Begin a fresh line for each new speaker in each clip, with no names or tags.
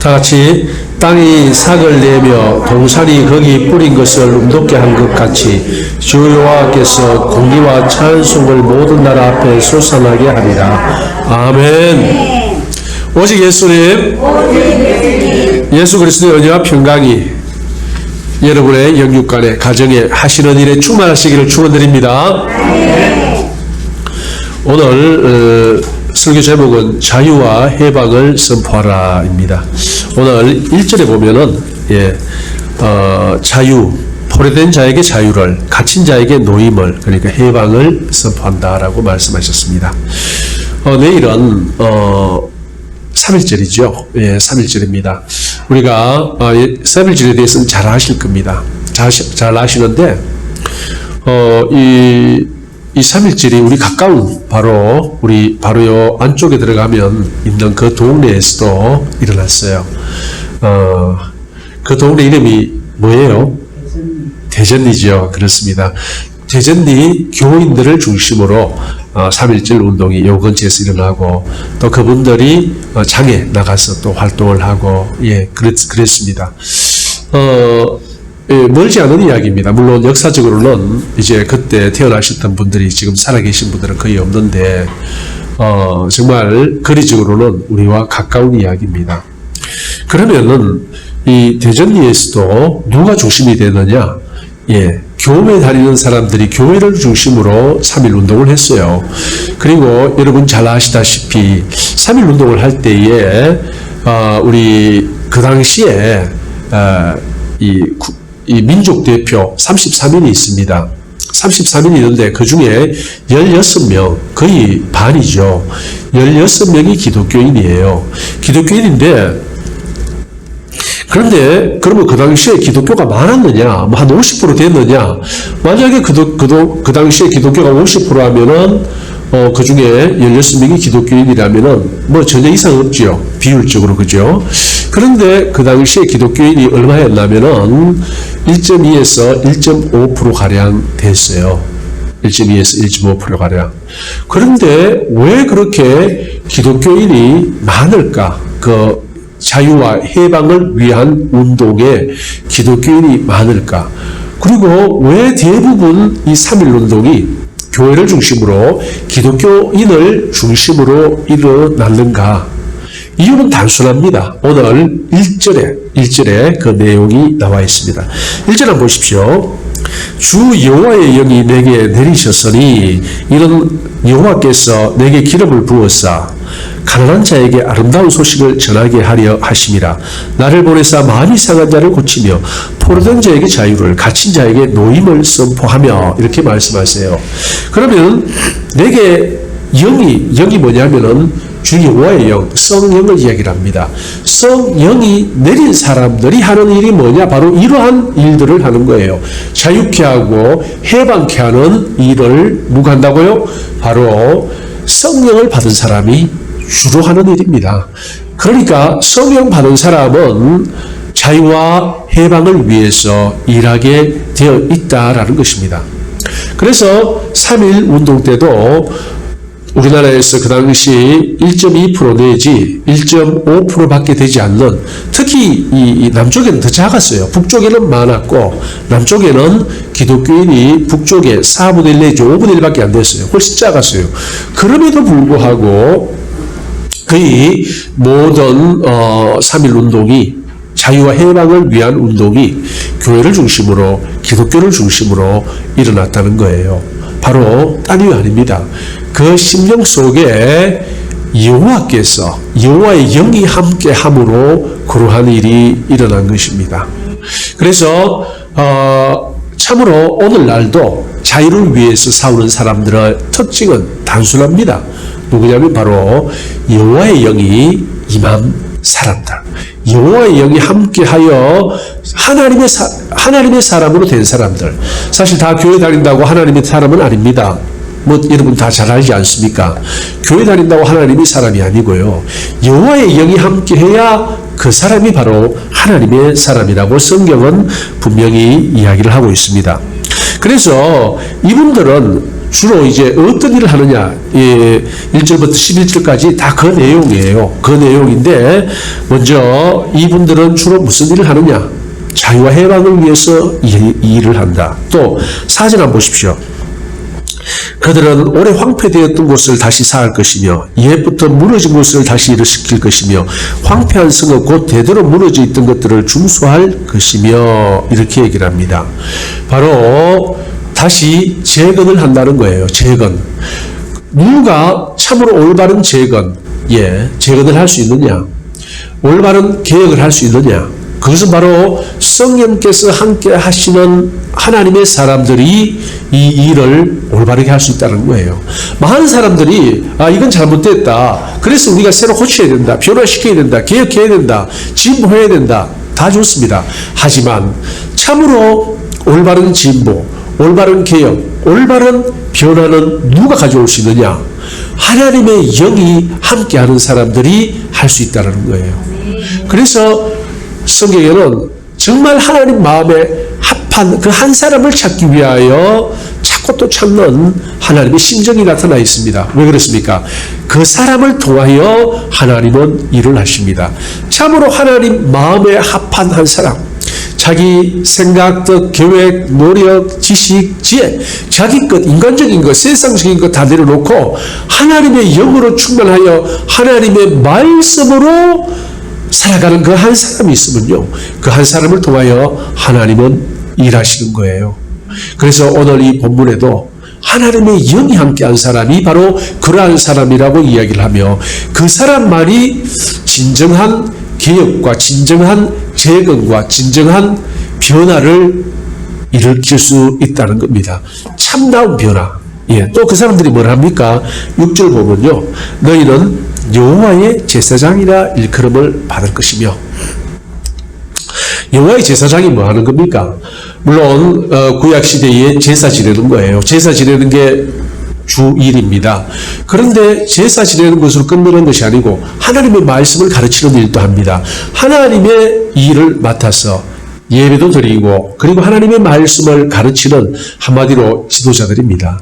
다 같이 땅이 삭을 내며 동산이 거기 뿌린 것을 움돋게 한 것 같이 주 여호와께서 공의와 찬송을 모든 나라 앞에 솟아나게 하리라. 아멘. 오직 예수님, 예수 그리스도의 은혜와 평강이 여러분의 영육간에 가정에 하시는 일에 충만하시기를 축원드립니다. 오늘 설교 제목은 자유와 해방을 선포하라입니다. 오늘 1절에 보면은 자유, 포로된 자에게 자유를, 갇힌 자에게 노임을, 그러니까 해방을 선포한다라고 말씀하셨습니다. 내일은 3일절이죠. 3일절입니다. 우리가 3일절에 대해서는 잘 아실 겁니다. 잘 아시는데 이 3일절이 우리 가까운 바로 요 안쪽에 들어가면 있는 그 동네에서도 일어났어요. 그 동네 이름이 뭐예요? 대전리죠. 그렇습니다. 대전리 교인들을 중심으로 3.1절 운동이 요 근처에서 일어나고 또 그분들이 장에 나가서 또 활동을 하고 그랬습니다. 멀지 않은 이야기입니다. 물론 역사적으로는 이제 그때 태어나셨던 분들이 지금 살아계신 분들은 거의 없는데 정말 거리적으로는 우리와 가까운 이야기입니다. 그러면은 이 대전리에서도 누가 중심이 되느냐? 교회 다니는 사람들이 교회를 중심으로 3.1 운동을 했어요. 그리고 여러분 잘 아시다시피 3.1 운동을 할 때에 우리 그 당시에 이 민족 대표 33인이 있습니다. 33인이 있는데 그 중에 16명, 거의 반이죠. 16명이 기독교인이에요. 기독교인인데, 그런데 그러면 그 당시에 기독교가 많았느냐? 한 50% 됐느냐? 만약에 그 당시에 기독교가 50% 하면은 그 중에 16명이 기독교인이라면은 전혀 이상 없지요. 비율적으로, 그죠? 그런데 그 당시에 기독교인이 얼마였냐면은 1.2에서 1.5% 가량 됐어요. 1.2에서 1.5% 가량. 그런데 왜 그렇게 기독교인이 많을까? 그 자유와 해방을 위한 운동에 기독교인이 많을까? 그리고 왜 대부분 이 3.1 운동이 교회를 중심으로 기독교인을 중심으로 일어났는가? 이유는 단순합니다. 오늘 1절에 그 내용이 나와 있습니다. 1절 한번 보십시오. 주 여호와의 영이 내게 내리셨으니 이는 여호와께서 내게 기름을 부으사 가난한 자에게 아름다운 소식을 전하게 하려 하심이라. 나를 보내사 마음이 상한 자를 고치며 포로된 자에게 자유를, 갇힌 자에게 노임을 선포하며, 이렇게 말씀하세요. 그러면 내게 영이 뭐냐면은 주 여호와의 영, 성령을 이야기를 합니다. 성령이 내린 사람들이 하는 일이 뭐냐? 바로 이러한 일들을 하는 거예요. 자유케 하고 해방케 하는 일을 누가 한다고요? 바로 성령을 받은 사람이 주로 하는 일입니다. 그러니까 성령 받은 사람은 자유와 해방을 위해서 일하게 되어 있다라는 것입니다. 그래서 3.1 운동 때도 우리나라에서 그 당시 1.2% 내지 1.5% 밖에 되지 않는, 특히 이 남쪽에는 더 작았어요. 북쪽에는 많았고 남쪽에는 기독교인이 북쪽에 4분의 1 내지 5분의 1밖에 안 됐어요. 훨씬 작았어요. 그럼에도 불구하고 거의 모든 3.1 운동이, 자유와 해방을 위한 운동이 교회를 중심으로, 기독교를 중심으로 일어났다는 거예요. 바로 딴 이유 아닙니다. 그 심령 속에 여호와께서, 여호와의 영이 함께 함으로 그러한 일이 일어난 것입니다. 그래서 참으로 오늘날도 자유를 위해서 싸우는 사람들의 특징은 단순합니다. 누구냐면 바로 여호와의 영이 임한 사람들, 여호와의 영이 함께하여 하나님의 사람으로 된 사람들. 사실 다 교회 다닌다고 하나님의 사람은 아닙니다. 여러분 다 잘 알지 않습니까? 교회 다닌다고 하나님이 사람이 아니고요. 여호와의 영이 함께해야 그 사람이 바로 하나님의 사람이라고 성경은 분명히 이야기를 하고 있습니다. 그래서 이분들은 주로 이제 어떤 일을 하느냐, 1절부터 11절까지 다 그 내용이에요. 그 내용인데, 먼저 이분들은 주로 무슨 일을 하느냐? 자유와 해방을 위해서 이 일을 한다. 또 4절 한번 보십시오. 그들은 오래 황폐되었던 곳을 다시 쌓을 것이며 옛부터 무너진 곳을 다시 일으킬 것이며 황폐한 성읍 곧 대대로 무너져 있던 것들을 중수할 것이며 이렇게 얘기를 합니다. 바로 다시 재건을 한다는 거예요. 재건. 누가 참으로 올바른 재건, 재건을 할 수 있느냐? 올바른 개혁을 할 수 있느냐? 그것은 바로 성령께서 함께 하시는 하나님의 사람들이 이 일을 올바르게 할 수 있다는 거예요. 많은 사람들이 이건 잘못됐다. 그래서 우리가 새로 고쳐야 된다. 변화시켜야 된다. 개혁해야 된다. 진보해야 된다. 다 좋습니다. 하지만 참으로 올바른 진보, 올바른 개혁, 올바른 변화는 누가 가져올 수 있느냐? 하나님의 영이 함께하는 사람들이 할 수 있다는 거예요. 그래서 성경에는 정말 하나님 마음에 합한 그 한 사람을 찾기 위하여 찾고 또 찾는 하나님의 심정이 나타나 있습니다. 왜 그렇습니까? 그 사람을 통하여 하나님은 일을 하십니다. 참으로 하나님 마음에 합한 한 사람, 자기 생각, 뜻, 계획, 노력, 지식, 지혜, 자기 것, 인간적인 것, 세상적인 것 다 내려놓고 하나님의 영으로 충만하여 하나님의 말씀으로 살아가는 그 한 사람이 있으면요, 그 한 사람을 통하여 하나님은 일하시는 거예요. 그래서 오늘 이 본문에도 하나님의 영이 함께한 사람이 바로 그러한 사람이라고 이야기를 하며 그 사람만이 진정한 개혁과 진정한 재건과 진정한 변화를 일으킬 수 있다는 겁니다. 참다운 변화. 또 그 사람들이 뭘 합니까? 6절 보면요, 너희는 여호와의 제사장이라 일컬음을 받을 것이며. 여호와의 제사장이 뭐 하는 겁니까? 물론 구약시대에 제사 지내는 거예요. 제사 지내는 게 주 일입니다. 그런데 제사 지내는 것으로 끝내는 것이 아니고 하나님의 말씀을 가르치는 일도 합니다. 하나님의 일을 맡아서 예배도 드리고 그리고 하나님의 말씀을 가르치는 한마디로 지도자들입니다.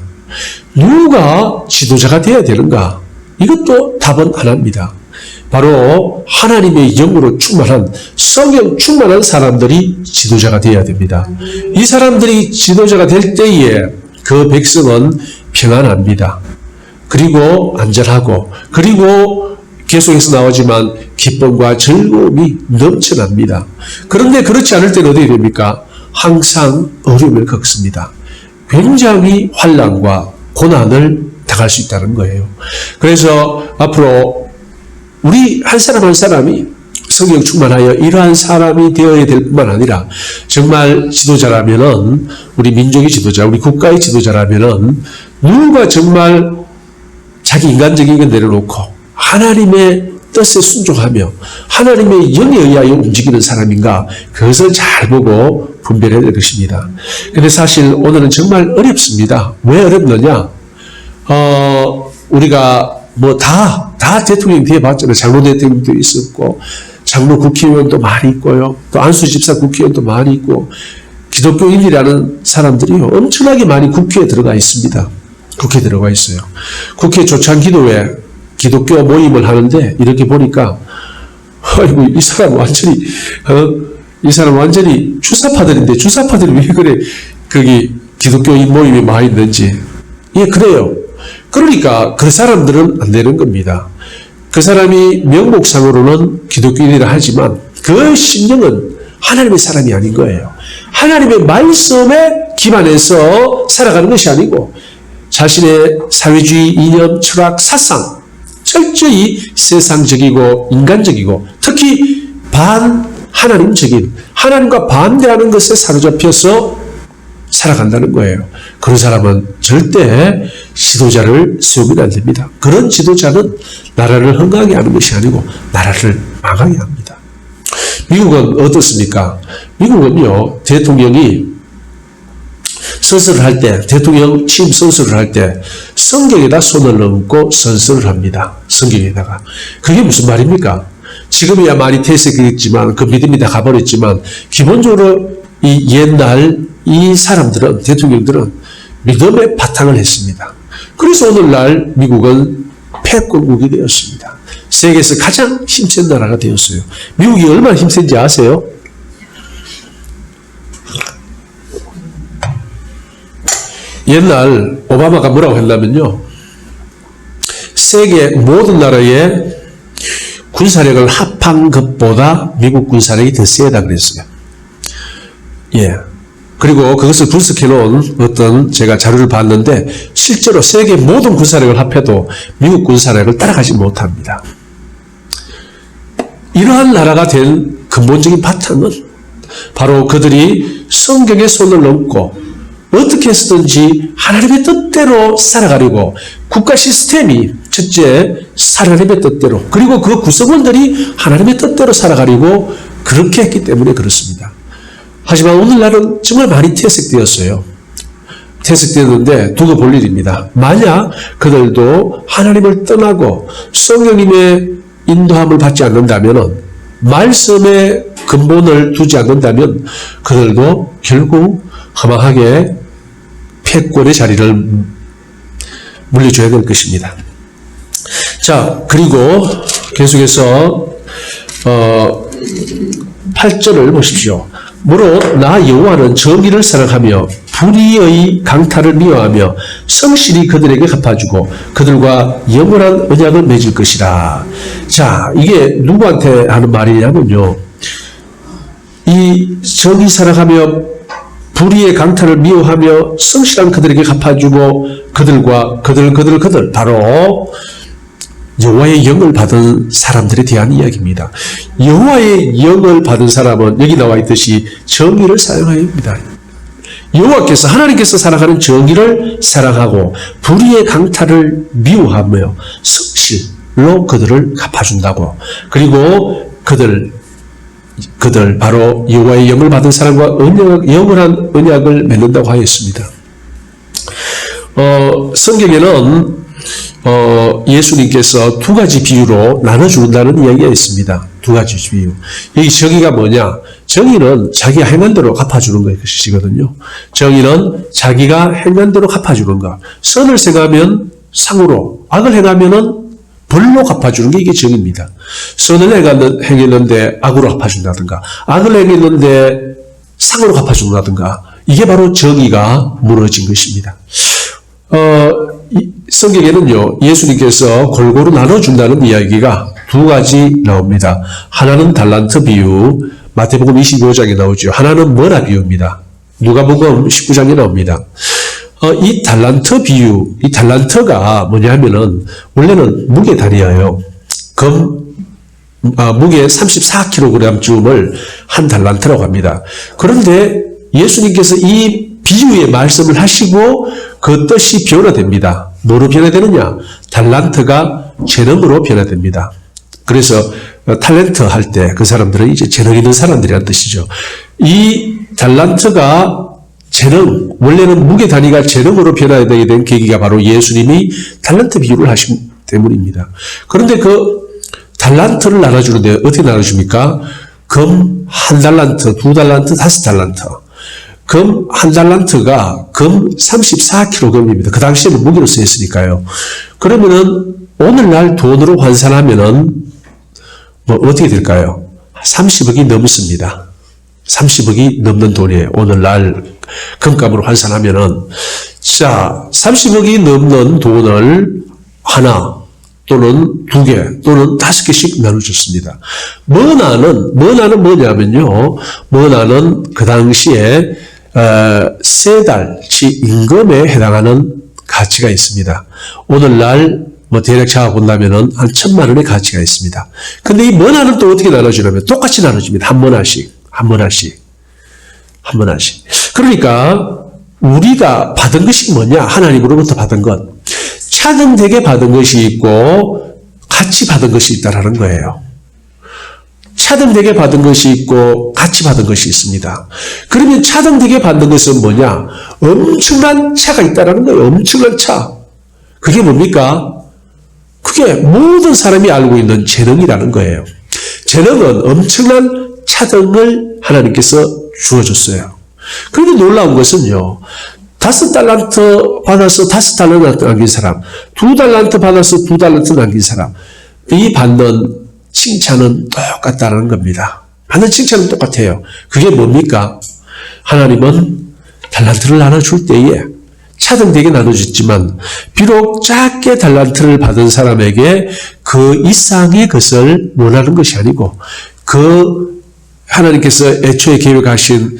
누가 지도자가 되어야 되는가? 이것도 답은 하나입니다. 바로 하나님의 영으로 충만한, 성령 충만한 사람들이 지도자가 되어야 됩니다. 이 사람들이 지도자가 될 때에 그 백성은 평안합니다. 그리고 안전하고, 그리고 계속해서 나오지만 기쁨과 즐거움이 넘쳐납니다. 그런데 그렇지 않을 때는 어떻게 됩니까? 항상 어려움을 겪습니다. 굉장히 환난과 고난을 당할 수 있다는 거예요. 그래서 앞으로 우리 한 사람 한 사람이 성령 충만하여 이러한 사람이 되어야 될 뿐만 아니라 정말 지도자라면은, 우리 민족의 지도자, 우리 국가의 지도자라면은 누가 정말 자기 인간적인 걸 내려놓고 하나님의 뜻에 순종하며 하나님의 영에 의하여 움직이는 사람인가, 그것을 잘 보고 분별해야 될 것입니다. 근데 사실 오늘은 정말 어렵습니다. 왜 어렵느냐? 우리가 다 대통령 뒤에 봤잖아요. 장로 대통령도 있었고, 장로 국회의원도 많이 있고요. 또 안수집사 국회의원도 많이 있고, 기독교인이라는 사람들이 엄청나게 많이 국회에 들어가 있습니다. 국회에 들어가 있어요. 국회 조찬 기도회 기독교 모임을 하는데 이렇게 보니까, 아이고, 이 사람 완전히 주사파들인데, 주사파들이 왜 그래, 거기 기독교인 모임이 많이 있는지. 그래요. 그러니까 그 사람들은 안 되는 겁니다. 그 사람이 명목상으로는 기독교인이라 하지만 그 심령은 하나님의 사람이 아닌 거예요. 하나님의 말씀에 기반해서 살아가는 것이 아니고 자신의 사회주의 이념, 철학, 사상, 철저히 세상적이고 인간적이고 특히 반하나님적인, 하나님과 반대하는 것에 사로잡혀서 살아간다는 거예요. 그런 사람은 절대 지도자를 세우면 안 됩니다. 그런 지도자는 나라를 흥하게 하는 것이 아니고 나라를 망하게 합니다. 미국은 어떻습니까? 미국은요, 대통령이 선서를 할 때, 대통령 취임 선서를 할 때 성경에다 손을 얹고 선서를 합니다. 성경에다가. 그게 무슨 말입니까? 지금이야 많이 퇴색했지만, 그 믿음이 다 가버렸지만, 기본적으로 이 옛날 이 사람들은, 대통령들은 믿음의 바탕을 했습니다. 그래서 오늘날 미국은 패권국이 되었습니다. 세계에서 가장 힘센 나라가 되었어요. 미국이 얼마나 힘센지 아세요? 옛날 오바마가 뭐라고 했냐면요, 세계 모든 나라의 군사력을 합한 것보다 미국 군사력이 더 세다 그랬어요. 예. 그리고 그것을 분석해 놓은 어떤 제가 자료를 봤는데, 실제로 세계 모든 군사력을 합해도 미국 군사력을 따라가지 못합니다. 이러한 나라가 된 근본적인 바탕은 바로 그들이 성경에 손을 얹고 어떻게 해서든지 하나님의 뜻대로 살아가려고, 국가 시스템이 첫째 하나님의 뜻대로, 그리고 그 구성원들이 하나님의 뜻대로 살아가려고 그렇게 했기 때문에 그렇습니다. 하지만 오늘날은 정말 많이 퇴색되었어요. 퇴색되었는데 두고 볼 일입니다. 만약 그들도 하나님을 떠나고 성령님의 인도함을 받지 않는다면, 말씀의 근본을 두지 않는다면 그들도 결국 허망하게 패권의 자리를 물려줘야 될 것입니다. 자, 그리고 계속해서 8절을 보십시오. 무릇 나 여호와는 정의를 사랑하며 불의의 강탈을 미워하며 성실히 그들에게 갚아주고 그들과 영원한 언약을 맺을 것이라. 자, 이게 누구한테 하는 말이냐면요, 이 정의 사랑하며 불의의 강탈을 미워하며 성실한 그들에게 갚아주고 그들과 그들 바로 여호와의 영을 받은 사람들에 대한 이야기입니다. 여호와의 영을 받은 사람은 여기 나와 있듯이 정의를 사랑해야 합니다. 여호와께서, 하나님께서 사랑하는 정의를 사랑하고 불의의 강탈을 미워하며 성실로 그들을 갚아준다고. 그리고 그들 바로 여호와의 영을 받은 사람과 영원한 언약을 맺는다고 하였습니다. 성경에는 예수님께서 두 가지 비유로 나눠준다는 이야기가 있습니다. 두 가지 비유. 여기 정의가 뭐냐? 정의는 자기가 행한 대로 갚아주는 것이거든요. 정의는 자기가 행한 대로 갚아주는 것. 선을 행하면 상으로, 악을 행하면은 벌로 갚아주는 게 이게 정의입니다. 선을 행했는데 악으로 갚아준다든가, 악을 행했는데 상으로 갚아준다든가, 이게 바로 정의가 무너진 것입니다. 성경에는요, 예수님께서 골고루 나눠준다는 이야기가 두 가지 나옵니다. 하나는 달란트 비유, 마태복음 25장에 나오죠. 하나는 머나 비유입니다. 누가복음 19장에 나옵니다. 이 달란트 비유, 이 달란트가 뭐냐면은 원래는 무게 단위예요. 무게 34kg쯤을 한 달란트라고 합니다. 그런데 예수님께서 이 비유의 말씀을 하시고 그 뜻이 변화됩니다. 뭐로 변화되느냐? 달란트가 재능으로 변화됩니다. 그래서 탤런트 할 때 그 사람들은 이제 재능 있는 사람들이라는 뜻이죠. 이 달란트가 재능, 원래는 무게 단위가 재능으로 변화되게 된 계기가 바로 예수님이 달란트 비유를 하신 때문입니다. 그런데 그 달란트를 나눠주는데 어떻게 나눠줍니까? 금 1달란트, 2달란트, 5달란트. 금 1달란트가 금 34kg입니다. 그 당시에는 무게로 쓰였으니까요. 그러면은 오늘날 돈으로 환산하면은 뭐 어떻게 될까요? 30억이 넘습니다. 30억이 넘는 돈이에요. 오늘날 금값으로 환산하면은. 자, 30억이 넘는 돈을 하나 또는 두 개 또는 5개씩 나눠줬습니다. 머나는 뭐냐면요, 머나는 그 당시에 3달치 임금에 해당하는 가치가 있습니다. 오늘날 대략 잡아본다면은 한 1,000만 원의 가치가 있습니다. 근데 이 머나는 또 어떻게 나눠주냐면 똑같이 나눠줍니다. 한 머나씩. 그러니까 우리가 받은 것이 뭐냐? 하나님으로부터 받은 것. 차등되게 받은 것이 있고 같이 받은 것이 있다라는 거예요. 차등되게 받은 것이 있고 같이 받은 것이 있습니다. 그러면 차등되게 받는 것은 뭐냐? 엄청난 차가 있다라는 거예요. 엄청난 차. 그게 뭡니까? 그게 모든 사람이 알고 있는 재능이라는 거예요. 재능은 엄청난 차등을 하나님께서 주어줬어요. 그런데 놀라운 것은요, 5달란트 받아서 5달란트 남긴 사람, 2달란트 받아서 2달란트 남긴 사람, 이 받는 칭찬은 똑같다는 겁니다. 받는 칭찬은 똑같아요. 그게 뭡니까? 하나님은 달란트를 나눠줄 때에 차등되게 나눠줬지만 비록 작게 달란트를 받은 사람에게 그 이상의 것을 원하는 것이 아니고 그 하나님께서 애초에 계획하신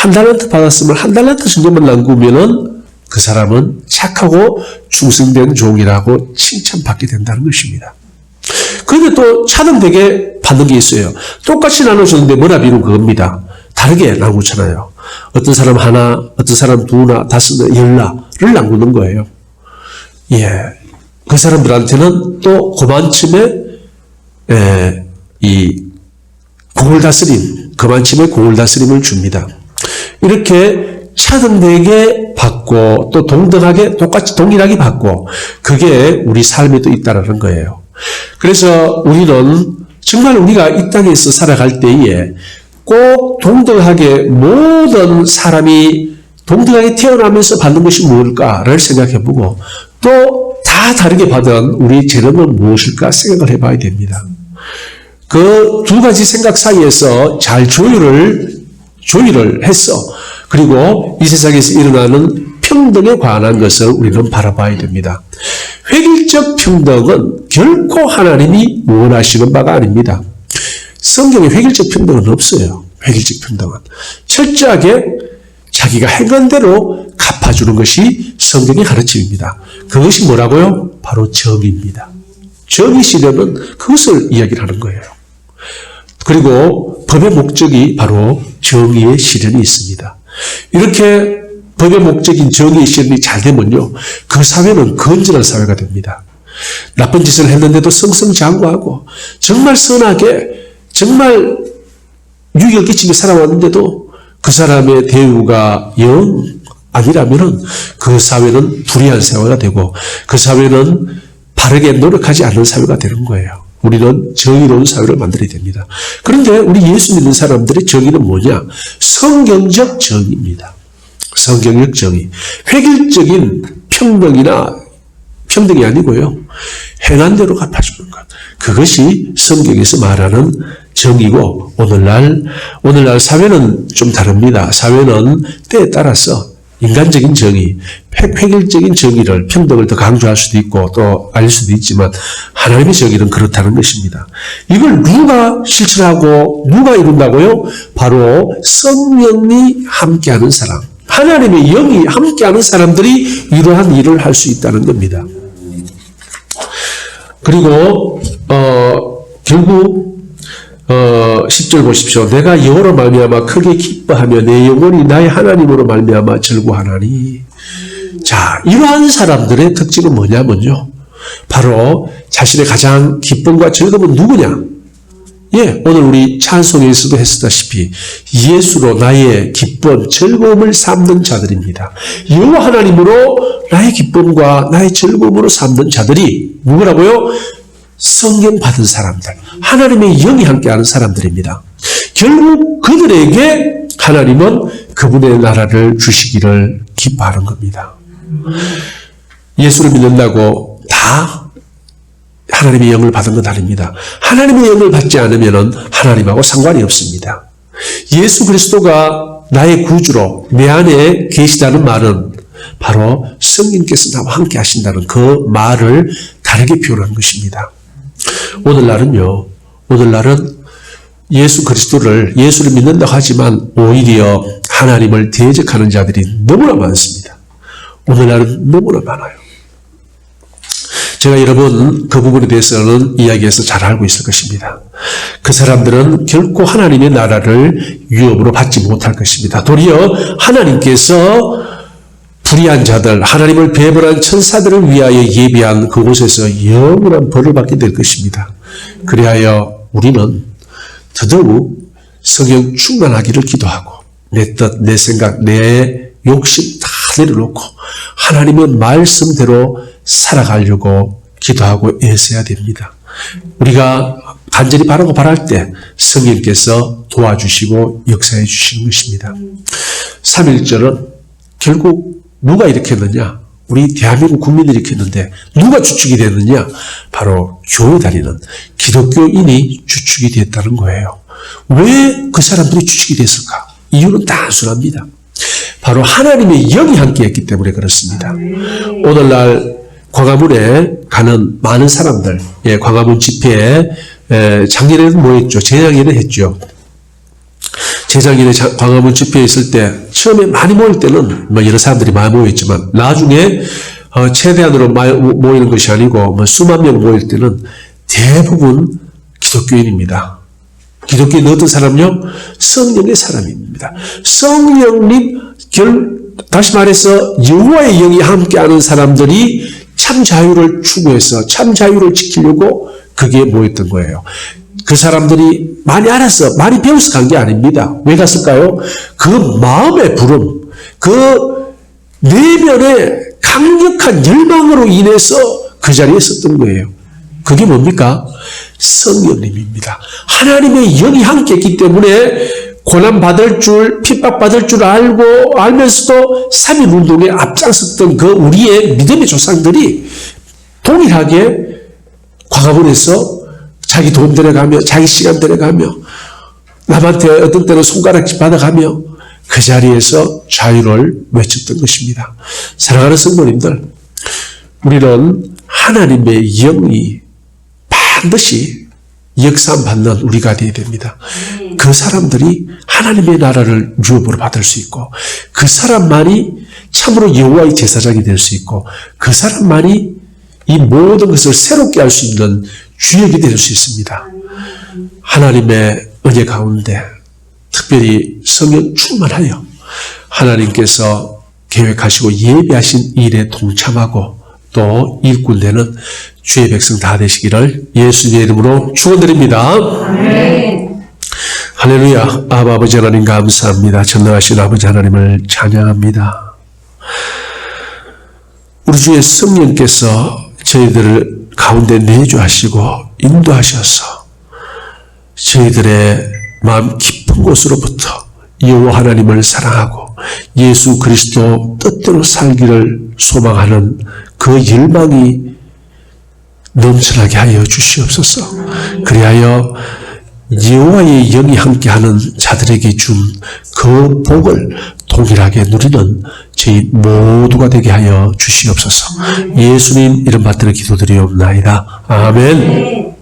1달란트 받았으면 1달란트 정도만 남기면은 그 사람은 착하고 충성된 종이라고 칭찬받게 된다는 것입니다. 그런데 또 차등되게 받는 게 있어요. 똑같이 나눠줬는데 뭐라 비는 그겁니다. 다르게 나누잖아요. 어떤 사람 하나, 어떤 사람 2나 5나 10나를 나누는 거예요. 예. 그 사람들한테는 또 그만큼의 이 공을 다스림, 그만큼의 공을 다스림을 줍니다. 이렇게 차등되게 받고 또 동등하게 똑같이 동일하게 받고 그게 우리 삶에도 있다는 거예요. 그래서 우리는 정말 우리가 이 땅에서 살아갈 때에 꼭 동등하게 모든 사람이 동등하게 태어나면서 받는 것이 무엇일까를 생각해보고 또 다 다르게 받은 우리 재능은 무엇일까 생각을 해봐야 됩니다. 그 두 가지 생각 사이에서 잘 조율을 해서 그리고 이 세상에서 일어나는 평등에 관한 것을 우리는 바라봐야 됩니다. 획일적 평등은 결코 하나님이 원하시는 바가 아닙니다. 성경에 획일적 평등은 없어요. 획일적 평등은. 철저하게 자기가 행한 대로 갚아주는 것이 성경의 가르침입니다. 그것이 뭐라고요? 바로 정의입니다. 정의 실현은 그것을 이야기를 하는 거예요. 그리고 법의 목적이 바로 정의의 실현이 있습니다. 이렇게 법의 목적인 정의의 실현이 잘 되면요, 그 사회는 건전한 사회가 됩니다. 나쁜 짓을 했는데도 승승장구하고 정말 선하게 정말 유익을 끼치며 살아왔는데도 그 사람의 대우가 영 아니라면은 그 사회는 불의한 사회가 되고 그 사회는 바르게 노력하지 않는 사회가 되는 거예요. 우리는 정의로운 사회를 만들어야 됩니다. 그런데 우리 예수 믿는 사람들의 정의는 뭐냐? 성경적 정의입니다. 성경적 정의. 획일적인 평등이 아니고요. 행한 대로 갚아주는 것. 그것이 성경에서 말하는 정의고 오늘날 사회는 좀 다릅니다. 사회는 때에 따라서 인간적인 정의, 획일적인 정의를, 평등을 더 강조할 수도 있고 또 알릴 수도 있지만 하나님의 정의는 그렇다는 것입니다. 이걸 누가 실천하고 누가 이룬다고요? 바로 성령이 함께하는 사람, 하나님의 영이 함께하는 사람들이 이러한 일을 할 수 있다는 겁니다. 그리고 결국 10절 보십시오. 내가 여호로 말미암아 크게 기뻐하며 내 영혼이 나의 하나님으로 말미암아 즐거워하나니. 자, 이러한 사람들의 특징은 뭐냐면요, 바로 자신의 가장 기쁨과 즐거움은 누구냐? 예, 오늘 우리 찬송에서도 했다시피 예수로 나의 기쁨, 즐거움을 삼는 자들입니다. 여호와 하나님으로 나의 기쁨과 나의 즐거움으로 삼는 자들이 누구라고요? 성령 받은 사람들, 하나님의 영이 함께하는 사람들입니다. 결국 그들에게 하나님은 그분의 나라를 주시기를 기뻐하는 겁니다. 예수를 믿는다고 다 하나님의 영을 받은 건 아닙니다. 하나님의 영을 받지 않으면 하나님하고 상관이 없습니다. 예수 그리스도가 나의 구주로 내 안에 계시다는 말은 바로 성령께서 나와 함께 하신다는 그 말을 다르게 표현한 것입니다. 오늘날은 예수를 믿는다고 하지만 오히려 하나님을 대적하는 자들이 너무나 많습니다. 오늘날은 너무나 많아요. 제가 여러분 그 부분에 대해서는 이야기해서 잘 알고 있을 것입니다. 그 사람들은 결코 하나님의 나라를 위협으로 받지 못할 것입니다. 도리어 하나님께서 불의한 자들, 하나님을 배반한 천사들을 위하여 예비한 그곳에서 영원한 벌을 받게 될 것입니다. 그리하여 우리는 더더욱 성령 충만하기를 기도하고 내 뜻, 내 생각, 내 욕심 다 내려놓고 하나님의 말씀대로 살아가려고 기도하고 애써야 됩니다. 우리가 간절히 바라고 바랄 때 성령께서 도와주시고 역사해 주시는 것입니다. 3.1절은 결국 누가 일으켰느냐? 우리 대한민국 국민들이 일으켰는데 누가 주축이 됐느냐? 바로 교회 다니는 기독교인이 주축이 됐다는 거예요. 왜 그 사람들이 주축이 됐을까? 이유는 단순합니다. 바로 하나님의 영이 함께했기 때문에 그렇습니다. 오늘날 광화문에 가는 많은 사람들, 광화문 집회에 작년에는 모였죠. 재작년에 했죠. 재작년에 광화문 집회에 있을 때 처음에 많이 모일 때는 여러 사람들이 많이 모였지만 나중에 최대한으로 모이는 것이 아니고 수만 명 모일 때는 대부분 기독교인입니다. 기독교인 어떤 사람요? 성령의 사람입니다. 성령님 다시 말해서 여호와의 영이 함께하는 사람들이 참 자유를 추구해서 참 자유를 지키려고 거기에 모였던 거예요. 그 사람들이 많이 알아서 많이 배워서 간 게 아닙니다. 왜 갔을까요? 그 마음의 부름, 그 내면의 강력한 열망으로 인해서 그 자리에 섰던 거예요. 그게 뭡니까? 성령님입니다. 하나님의 영이 함께했기 때문에 고난받을 줄, 핍박받을 줄 알면서도 3.1운동에 앞장섰던 그 우리의 믿음의 조상들이 동일하게 광화문에서 자기 돈 들여가며 자기 시간 들여가며 남한테 어떤 때는 손가락질 받아가며 그 자리에서 자유를 외쳤던 것입니다. 사랑하는 성도님들, 우리는 하나님의 영이 반드시 역사받는 우리가 되어야 됩니다. 그 사람들이 하나님의 나라를 유업으로 받을 수 있고 그 사람만이 참으로 여호와의 제사장이 될 수 있고 그 사람만이 이 모든 것을 새롭게 할 수 있는 주역이 될 수 있습니다. 하나님의 은혜 가운데 특별히 성령 충만하여 하나님께서 계획하시고 예비하신 일에 동참하고 또 일꾼되는 주의 백성 다 되시기를 예수님의 이름으로 축원드립니다. 아멘. 할렐루야. 아버지 하나님 감사합니다. 전능하신 아버지 하나님을 찬양합니다. 우리 주의 성령께서 저희들을 가운데 내주하시고 인도하셔서 저희들의 마음 깊은 곳으로부터 여호와 하나님을 사랑하고 예수 그리스도 뜻대로 살기를 소망하는 그 열망이 넘쳐나게 하여 주시옵소서. 그리하여 여호와의 영이 함께하는 자들에게 준 그 복을 동일하게 누리는 저희 모두가 되게 하여 주시옵소서. 예수님 이름 받들어 기도드리옵나이다. 아멘.